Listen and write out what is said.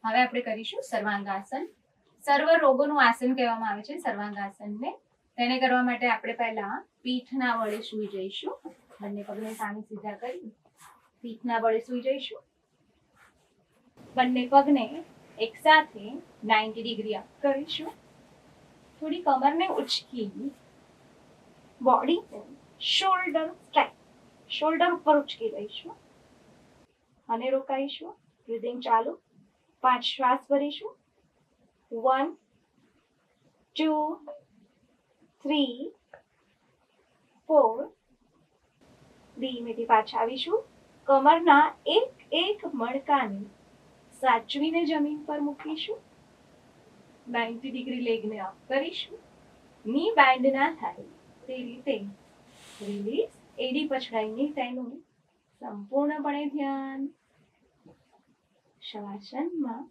હવે આપણે કરીશું સર્વાંગાસન. સર્વ રોગોનું આસન કહેવામાં આવે છે સર્વાંગાસનને. તેને કરવા માટે આપણે પહેલા પીઠના વડે સૂઈ જઈશું. બંને પગને સામે સીધા કરી પીઠના વડે સૂઈ જઈશું. બંને પગને એક સાથે 90 ડિગ્રી અપ કરીશું. થોડી કમરને ઉચકી બોડી શોલ્ડર સ્ટ્રેચ, શોલ્ડર ઉપર ઉચકી લઈશું અને રોકાઈશું. બ્રીથિંગ ચાલુ. 5 શ્વાસ ભરીશું. 1 2 3 4. ધીમેથી પાછા આવીશું. કમરના એક મણકાને સાચવીને જમીન પર મૂકીશું. 90 ડિગ્રી લેગને અપ કરીશું. ની બેન્ડ ના થાય તે રીતે રિલીઝ. એડી પછડાઈને તેનું સંપૂર્ણપણે ધ્યાન. શવાસનમાં